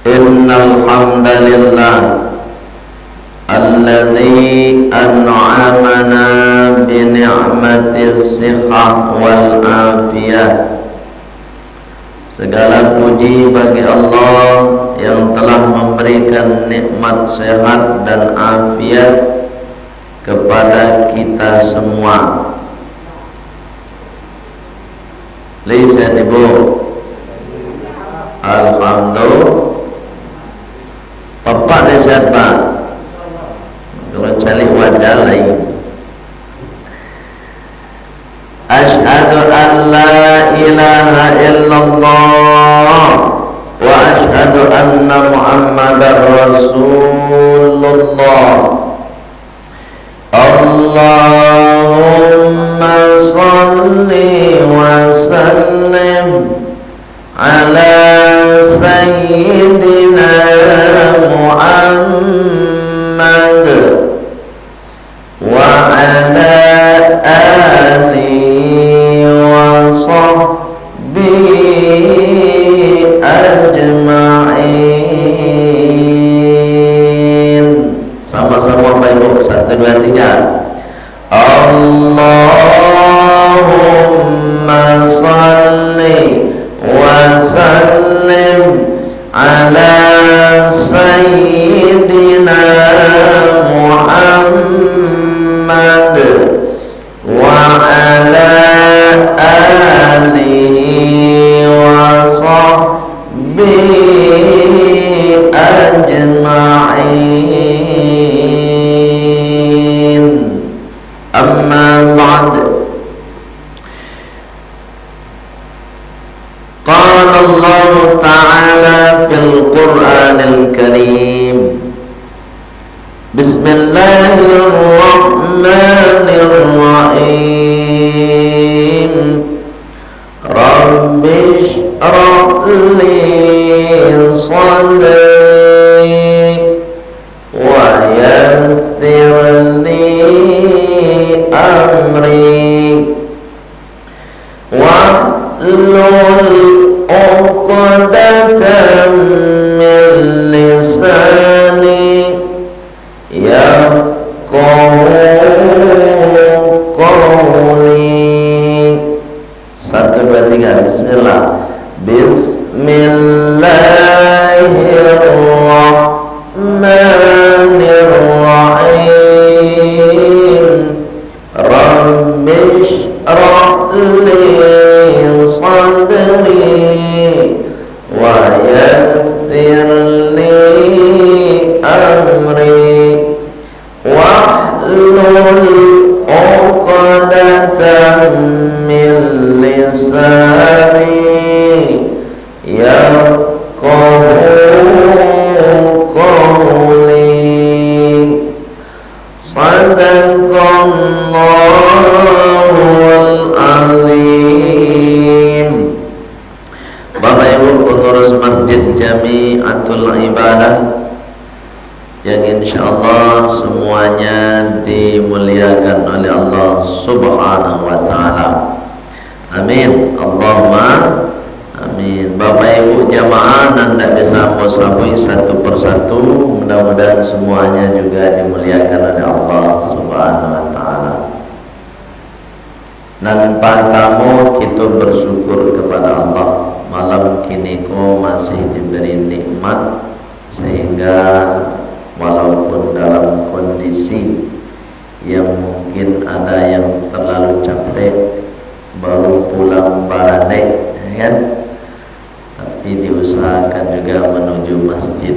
Innal hamdalillah alladzi an'amana bi ni'matis shihah wal afiyah. Segala puji bagi Allah yang telah memberikan nikmat sehat dan afiat kepada kita semua. Lihat Ibu, alhamdulillah. Bapak lihat Pak, kalau cari wajah lain. Asyhadu an la ilaha illallah wa asyhadu anna Muhammadar Rasulullah. Allahumma salli wa sallim ala sayyidina Muhammad wa ala alihi wa sahbihi ajma'in. Sama-sama Bapak Ibu, 1, 2, 3. Allahumma salli wa sallim ala sayyidina Muhammad wa ala alihi wa sahbihi ajma'in. Amma ba'd. Qala Allah Ta'ala fil Qur'anil Karim. Bismillahirrahmanirrahim. Rabbi shrah li sadri wa yassir li amri wahlul 'uqdatam min lisani yafqahu qawli. 1, 2, 3. Bismillah. Bismillahirrahmanirrahim. Rabbi shrah li sadri wa yassir li amri wahlul 'uqdatam min lisani yafqahu qawli. Sadaqallahul azim. Bapak Ibu pengurus Masjid Jami'atul Ibadah yang insyaallah semuanya dimuliakan oleh Allah Subhanahu wa Ta'ala. Amin. Allahumma amin. Bapak Ibu jamaah dan tidak bisa musabui satu persatu, mudah-mudahan semuanya juga dimuliakan oleh Allah Subhanahu wa Ta'ala. Dan tamu kita bersyukur kepada Allah, malam kini ko masih diberi nikmat sehingga walaupun dalam kondisi yang mungkin ada yang terlalu capek baru pulang balik, kan? Tapi diusahakan juga menuju masjid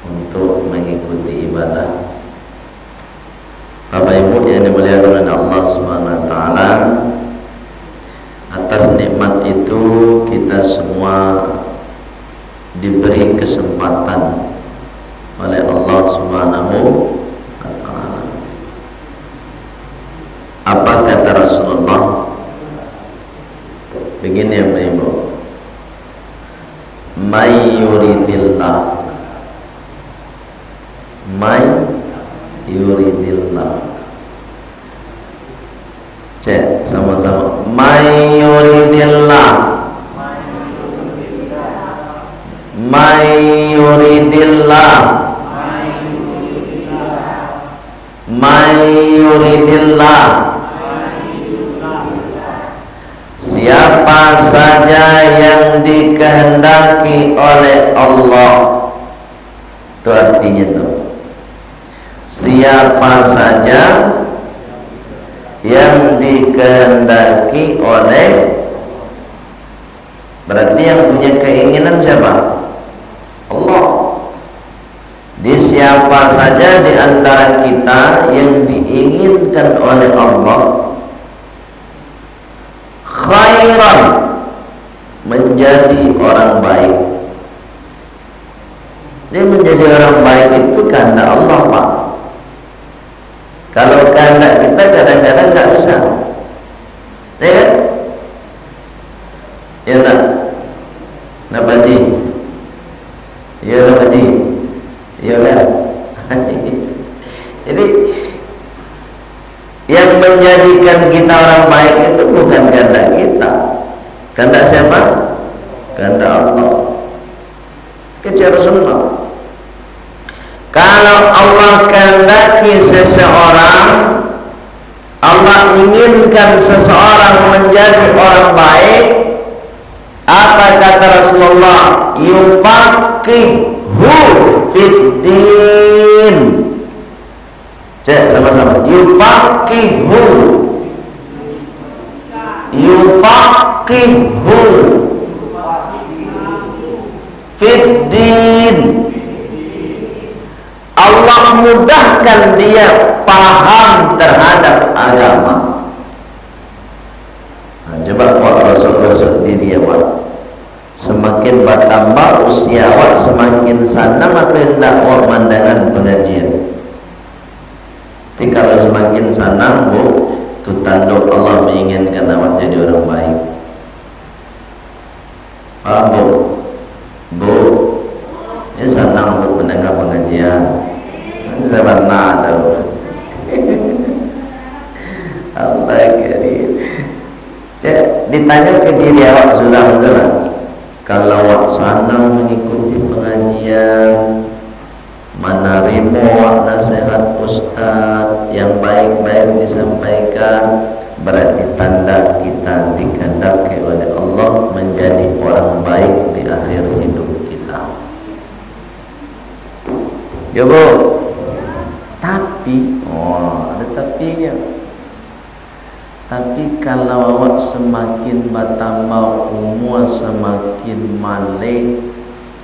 untuk mengikuti ibadah. Bapak Ibu yang dimuliakan oleh Allah Subhanahu wa Ta'ala, atas nikmat itu kita semua diberi kesempatan oleh Allah Subhanahu wa Ta'ala. Apa kata Rasulullah? Begini ya Bapak Ibu, may yuridillah, may yuridillah. Cek sama-sama, may yuridillah, May yuridillah, may yuridillah, siapa saja yang dikehendaki oleh Allah. Itu artinya tuh, siapa saja yang dikehendaki oleh, berarti yang punya keinginan siapa? Allah. Di siapa saja di antara kita yang diinginkan oleh Allah khairan, menjadi orang baik. Dia menjadi orang baik itu kehendak Allah, Pak. Kalau kehendak kita kadang-kadang nggak bisa, ya kan? Ya tak? Napa Ji? Ya napa Ji? Ya kan? Jadi yang menjadikan kita orang baik itu bukan kehendak kita. Kehendak siapa? Kehendak Allah. Kejar Rasulullah. Kalau Allah kehendaki seseorang, Allah inginkan seseorang menjadi orang baik, apa kata Rasulullah? Yufaqihu fiddin. Cek sama-sama. Yufaqihu, yufaqihu fiddin. Allah mudahkan dia paham terhadap agama. Nah, coba buat rasuk-rasuk diri awak. Semakin bertambah usia awak, semakin sanam atau hendak awak pandangan pengajian. Tapi kalau semakin sanam, bu, itu tanda Allah menginginkan awak jadi orang baik. Paham, bu? Bu, ini sanang untuk mendengar pengajian. Saya pernah tahu. Allah karim. Cek, ditanya ke diri awak sudah. Kalau awak sanang mengikuti pengajian, menerima nasihat ustaz yang baik-baik disampaikan, berarti tanda kita dikehendaki oleh Allah menjadi orang baik di akhir hidup kita. Ya bu. Tapi, ada tapinya. Tapi kalau awak semakin bertambah umur, semakin malih,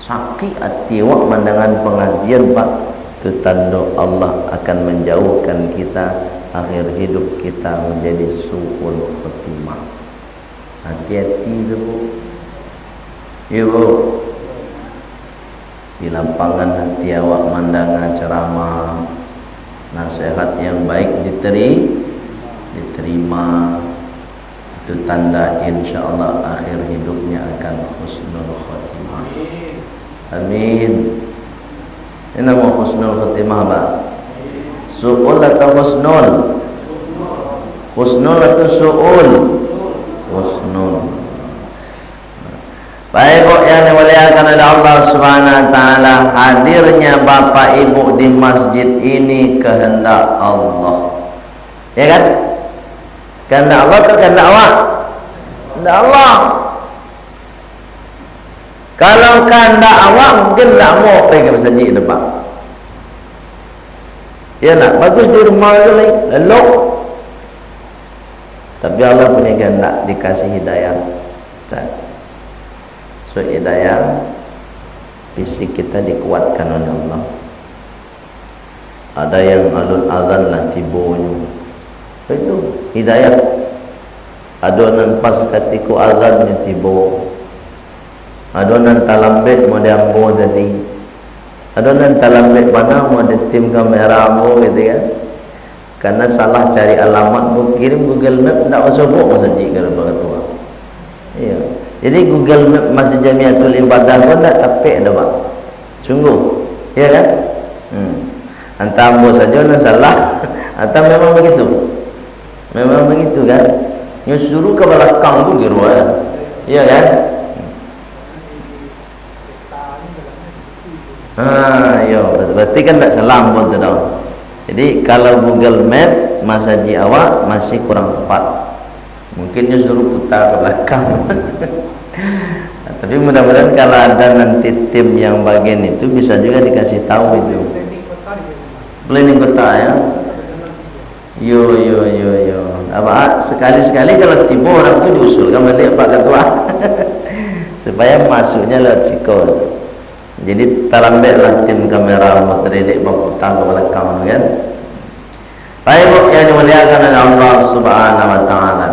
sakit hati awak pandangan pengajian, Pak. Itu tanda Allah akan menjauhkan kita, akhir hidup kita menjadi su'ul khotimah. Hati-hati itu, Bu. Ya, Bu. Di lapangan hati awak mandangan ceramah, nasihat yang baik diterima, itu tanda insyaallah akhir hidupnya akan husnul khotimah. Amin. Ini nama husnul khotimah, Pak. Su'ul atau husnul? Husnul atau su'ul? Husnul. Baik, Bu, yang dimuliakan oleh Allah Subhanahu wa taala, hadirnya Bapak Ibu di masjid ini kehendak Allah. Ya kan? Kehendak Allah atau kehendak awak? Kehendak Allah. Kalau kehendak awak mungkin tak mau pergi ke masjid depan. Ya nak, bagus di rumah je lalu. Tapi Allah punya kehendak dikasih hidayah. So hidayah fisik kita dikuatkan oleh Allah. Ada yang alun azan lah tibonya, itu hidayah. Ada nan pas katiku azan ni tibo, ada nan talambet mau diambo tadi, ada nan talambet mana mau ditim kamera mo gitu kan. Karena salah cari alamat, mau kirim Google Map tak masuk buat saja kalau berketua. Iya. Jadi Google Map Masjid Jamiatul Ibadah pun tak tapik dah, Pak. Sungguh. Ya kan? Antara ambo saja nak salah atau memang begitu? Memang begitu kan? Yang suruh ke belakang tu kira ya. Ya kan? Berarti kan tak salah pun tu dah. Jadi kalau Google Map masaji awak masih kurang tepat. Mungkin dia suruh putar ke belakang. Tapi mudah-mudahan kalau ada nanti tim yang bagian itu bisa juga dikasih tahu itu. Planning peta ya. Yo. Apa sekali-sekali kalau tiba orang tu diusulkan balik Pak Ketua. Supaya masuknya lewat sikol. Jadi talambatlah tim kamera motredek berputar ke belakang kan. Baik yang dimuliakan oleh Allah Subhanahu wa taala.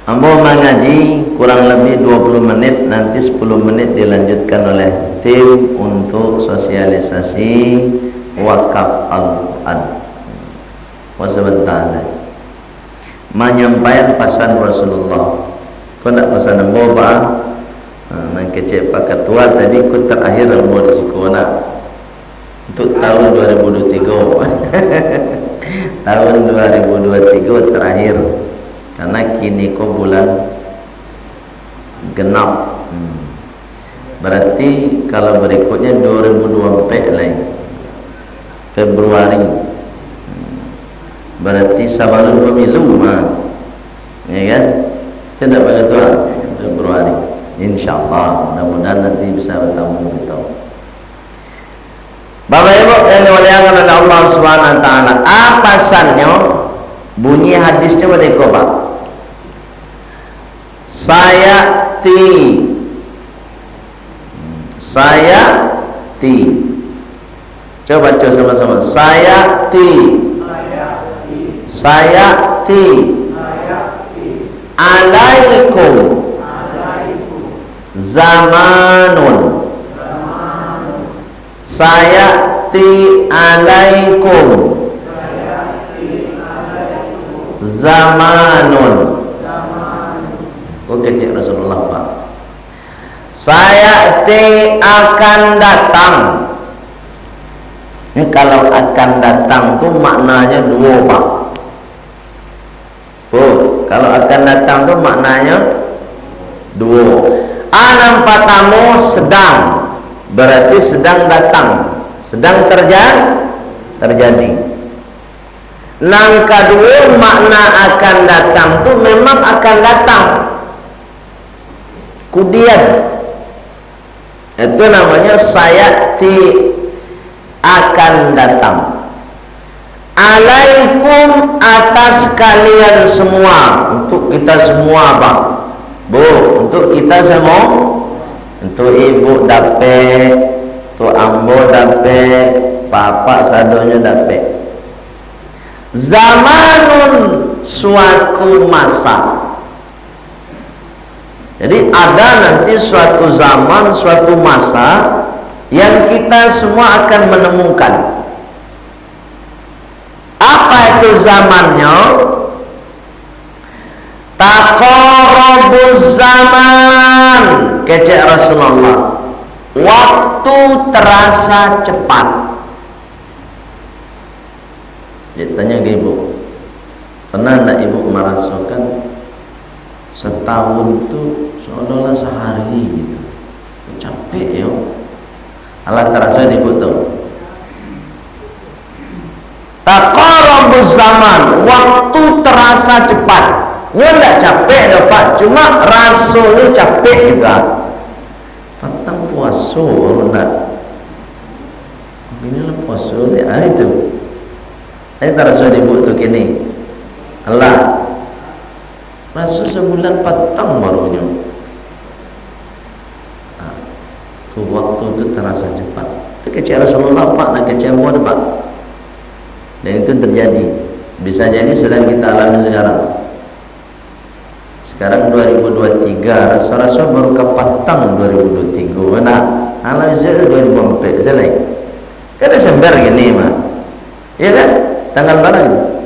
Ambo mengaji kurang lebih 20 menit, nanti 10 menit dilanjutkan oleh tim untuk sosialisasi wakaf Al-Quran. Sebentar saya menyampaikan pesan Rasulullah. Kau nak pesan ambo ba? Nang kecek Pak Ketua tadi ku terakhir ambo di sekolah untuk tahun 2023. Tahun 2023 terakhir. Karena kini kau bulan genap. Berarti kalau berikutnya 2024 lain Februari. Berarti sebelum pemilu ya kan? Tidak begitu Februari. InsyaAllah mudah-mudahan nanti bisa bertemu kita. Bapak Ibu yang dimuliakan oleh Allah Subhanahu wa taala, apa pesannya? Bunyi hadisnya mereka Pak. Sayati. Coba baca sama-sama. Sayati. Alaikum zamanun. Sayati alaikum zamanun. Oke, Rasulullah Pak. Sayati akan datang. Ini kalau akan datang tuh maknanya dua Pak. Kalau akan datang tuh maknanya dua. Nampak tamu sedang, berarti sedang datang, sedang terjadi. Nang kedua makna akan datang tuh memang akan datang. Kemudian itu namanya sayati akan datang. Alaikum atas kalian semua, untuk kita semua Bang. Bu, untuk kita semua, untuk ibu dapat, untuk ambo dapat, bapak sadonya dapat. Zamanun suatu masa. Jadi ada nanti suatu zaman, suatu masa yang kita semua akan menemukan. Apa itu zamannya? Taqarrabuz zaman, kecek Rasulullah. Waktu terasa cepat. Dia tanya ke ibu, pernah tak ibu merasakan setahun itu seolah-olah sehari gitu? Capek ya. Allah terasa ibu tu. Taqarrabuz zaman, waktu terasa cepat. Dia tak capek dapat, cuma rasanya capek juga. Patang puasa baru nak. Inilah puasa ni, itu. Saya tak rasa ibu tu kini. Allah, rasa sebulan patang barunya. Tu waktu tu terasa cepat. Itu kecil Rasulullah Pak nak kecil buat Pak. Dan itu terjadi. Bisa jadi sedang kita alami sekarang. Sekarang 2023, rasa-rasa baru kepatang 2023. Mana? Alami saya 2024 selai. Kan Desember gini mah. Ya kan? Tanggal berapa ini?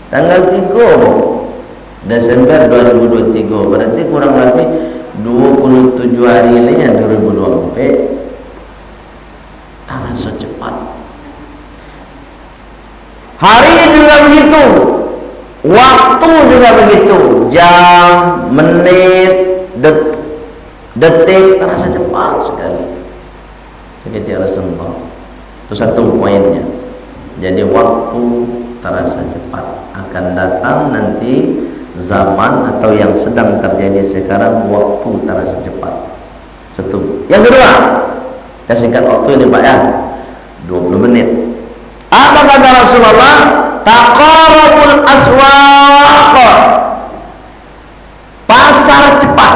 Tanggal 3 Desember 2023. Berarti kurang lebih 27 hari ini yang 2024. Terasa cepat. Hari juga begitu. Waktu juga begitu. Jam, menit, detik terasa cepat sekali. dikejar Rasulullah. Itu satu poinnya. Jadi waktu terasa cepat. Akan datang nanti zaman atau yang sedang terjadi sekarang, waktu terasa cepat. Satu. Yang kedua, kita singkat waktu ini Pak ya, 20 menit. Apa kata Rasulullah? Taqarabul aswaq, pasar cepat.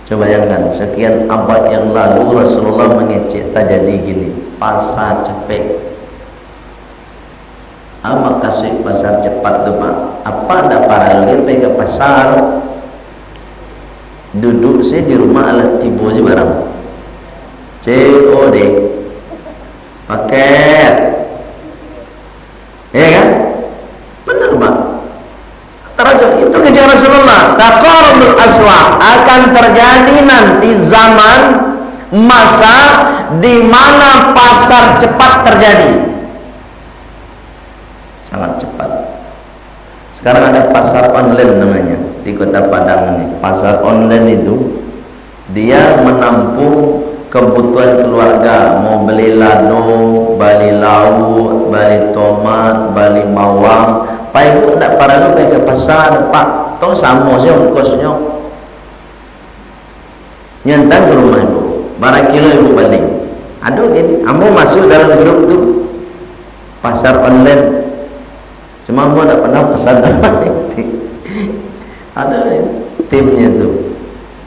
Coba bayangkan, sekian abad yang lalu Rasulullah mengecek tak jadi gini, pasar cepet. Apa kasih pasar cepat tu Pak? Apa ada paralel pergi ke pasar? Duduk saya di rumah alat tiba je barang. COD paket. Ya kan? Benar Pak. Itu kejar Rasulullah. Taqarabul aswaq, akan terjadi nanti zaman masa di mana pasar cepat terjadi. Sangat cepat. Sekarang ada pasar online namanya di Kota Padang ini. Pasar online itu dia menampung kebutuhan keluarga, mau beli lado, beli lauk, beli tomat, beli bawang. Pak ibu nak para lu pergi ke pasar, Pak, tong sama sih ongkosnya. Nyentang ke rumah ibu, barang kilo ibu balik. Aduh gini, ambo masuk dalam grup tu pasar online. Cuma ambo tak pernah pesan dalam itu. Ada timnya tu.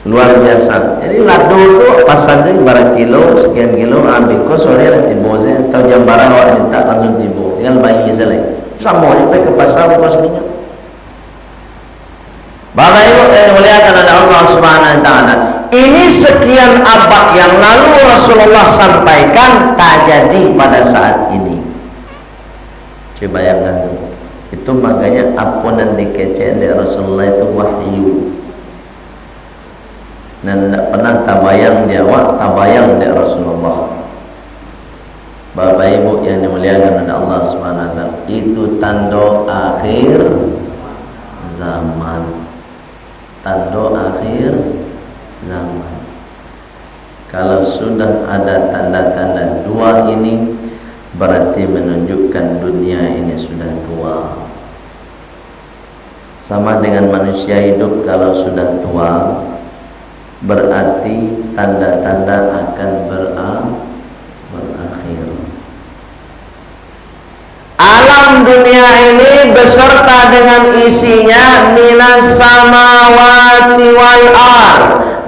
Luar biasa. Jadi lado tu pasar je barang kilo, sekian kilo, ambil kos sore lah tiba je. Atau jam barang awak minta langsung tiba. Tinggal bagi saja. Sama sampai ke pasar kosnya. Bapak Ibu yang dimuliakan oleh Allah Subhanahu wa taala. Ini sekian abad yang lalu Rasulullah sampaikan, tak jadi pada saat ini. Coba bayangkan tu. Itu makanya apa yang dikecek dari Rasulullah itu wahyu. Dan tidak pernah tabayang dia awak, tabayang dia Rasulullah. Bapak Ibu yang dimuliakan oleh Allah Subhanahu wa taala, itu tanda akhir zaman. Tanda akhir zaman. Kalau sudah ada tanda-tanda dua ini, berarti menunjukkan dunia ini sudah tua. Sama dengan manusia hidup, kalau sudah tua, berarti tanda-tanda akan berakhir. Alam dunia ini beserta dengan isinya, minas samawati wal ard,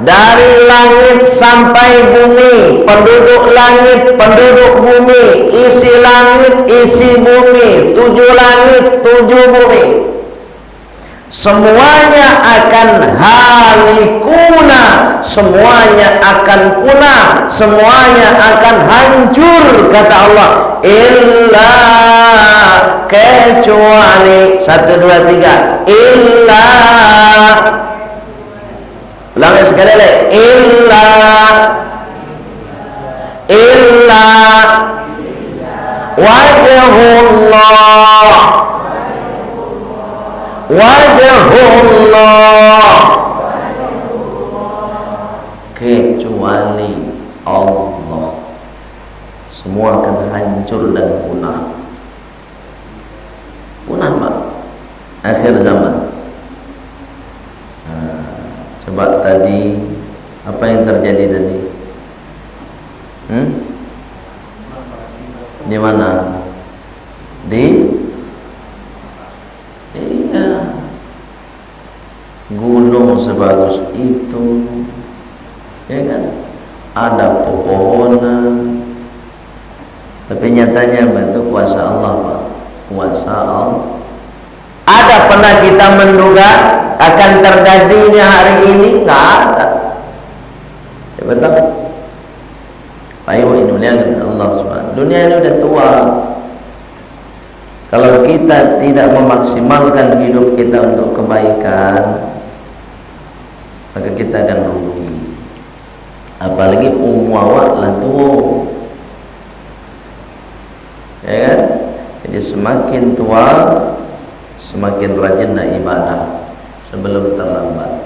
dari langit sampai bumi, penduduk langit, penduduk bumi, isi langit, isi bumi, 7 langit, 7 bumi, semuanya akan halikuna, semuanya akan punah, semuanya akan hancur, kata Allah, illa, kecuali 1, 2, 3, illa, ulangi sekali lagi, illa wajhullah, wajhullah, kecuali Allah, semua akan hancur dan punah. Punah Pak, akhir zaman. Coba tadi apa yang terjadi tadi? Di mana? Di gunung sebagus itu, ya kan? Ada pepohonan, tapi nyatanya itu kuasa Allah Pak, kuasa Allah. Ada pernah kita menduga akan terjadinya hari ini? Nggak ada. Ya betul. Pak Ibu ini melihat Allah Subhanahu. Dunia ini udah tua. Kalau kita tidak memaksimalkan hidup kita untuk kebaikan, maka kita akan rugi. Apalagi umur lah tua, ya kan? Jadi semakin tua, semakin rajinlah ibadah sebelum terlambat.